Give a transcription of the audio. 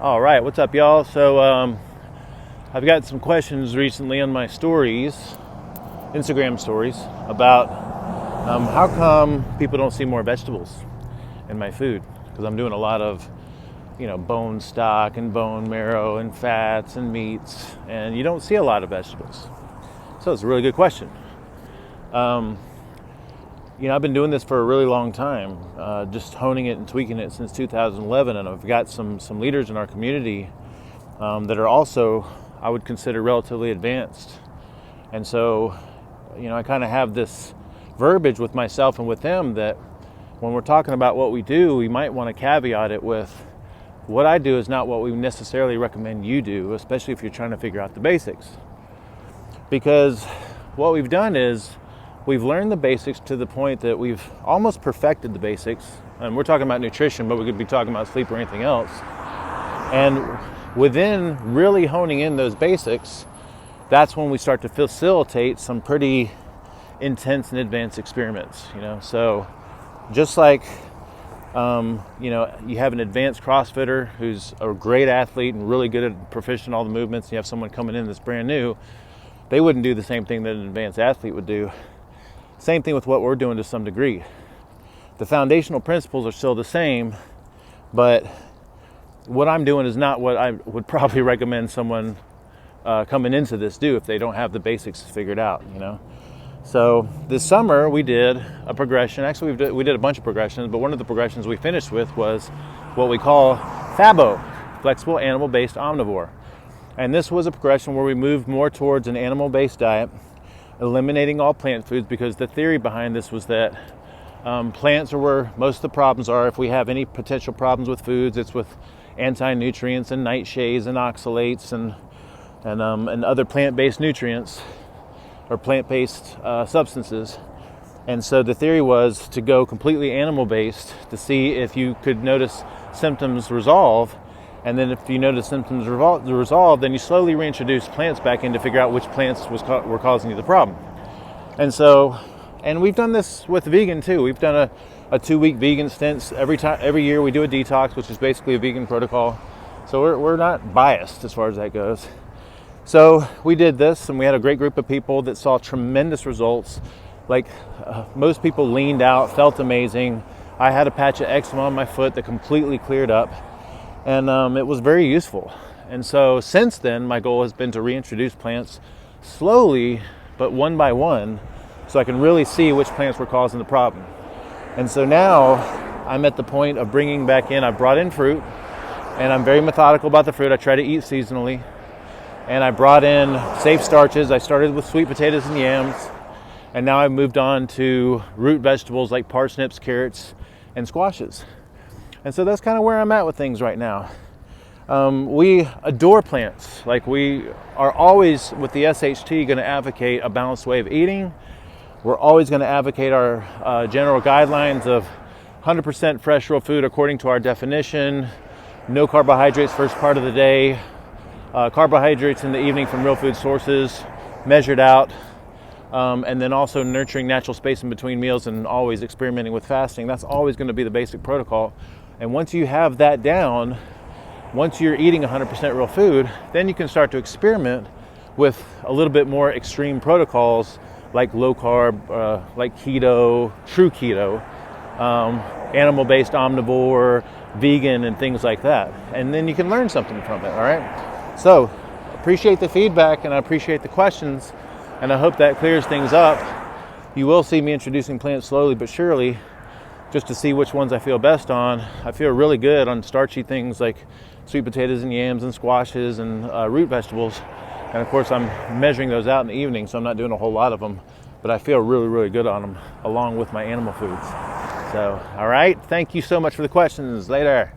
All right, what's up, y'all? So I've got some questions recently on my stories, Instagram stories, about how come people don't see more vegetables in my food? Because I'm doing a lot of, bone stock and bone marrow and fats and meats, and you don't see a lot of vegetables. So it's a really good question. I've been doing this for a really long time, just honing it and tweaking it since 2011, and I've got some leaders in our community that are also, I would consider, relatively advanced. And so, I kind of have this verbiage with myself and with them that when we're talking about what we do, we might want to caveat it with, what I do is not what we necessarily recommend you do, especially if you're trying to figure out the basics. Because what we've done is, we've learned the basics to the point that we've almost perfected the basics. And we're talking about nutrition, but we could be talking about sleep or anything else. And within really honing in those basics, that's when we start to facilitate some pretty intense and advanced experiments. So just like, you have an advanced CrossFitter who's a great athlete and really good at proficient all the movements, and you have someone coming in that's brand new, they wouldn't do the same thing that an advanced athlete would do. Same thing with what we're doing to some degree. The foundational principles are still the same, but what I'm doing is not what I would probably recommend someone coming into this do if they don't have the basics figured out, So this summer we did a progression. Actually, we did a bunch of progressions, but one of the progressions we finished with was what we call FABO, Flexible Animal-Based Omnivore. And this was a progression where we moved more towards an animal-based diet, eliminating all plant foods, because the theory behind this was that plants are where most of the problems are. If we have any potential problems with foods, it's with anti-nutrients and nightshades and oxalates and other plant-based nutrients or plant-based substances. And so the theory was to go completely animal-based to see if you could notice symptoms resolve. And then if you notice symptoms resolve, then you slowly reintroduce plants back in to figure out which plants were causing you the problem. And we've done this with vegan too. We've done a 2-week vegan stint. Every year we do a detox, which is basically a vegan protocol. So we're not biased as far as that goes. So we did this, and we had a great group of people that saw tremendous results. Most people leaned out, felt amazing. I had a patch of eczema on my foot that completely cleared up. And it was very useful. And so since then, my goal has been to reintroduce plants slowly, but one by one, so I can really see which plants were causing the problem. And so now I'm at the point of bringing back in, I brought in fruit, and I'm very methodical about the fruit. I try to eat seasonally. And I brought in safe starches. I started with sweet potatoes and yams. And now I've moved on to root vegetables like parsnips, carrots, and squashes. And so that's kind of where I'm at with things right now. We adore plants. We are always, with the SHT, going to advocate a balanced way of eating. We're always going to advocate our general guidelines of 100% fresh real food according to our definition, no carbohydrates first part of the day, carbohydrates in the evening from real food sources, measured out, and then also nurturing natural space in between meals and always experimenting with fasting. That's always going to be the basic protocol. And once you have that down, once you're eating 100% real food, then you can start to experiment with a little bit more extreme protocols like low carb, like keto, true keto, animal-based omnivore, vegan, and things like that. And then you can learn something from it, all right? So, appreciate the feedback and I appreciate the questions, and I hope that clears things up. You will see me introducing plants slowly but surely, just to see which ones I feel best on. I feel really good on starchy things like sweet potatoes and yams and squashes and root vegetables. And of course, I'm measuring those out in the evening, so I'm not doing a whole lot of them. But I feel really, really good on them, along with my animal foods. So, all right. Thank you so much for the questions. Later.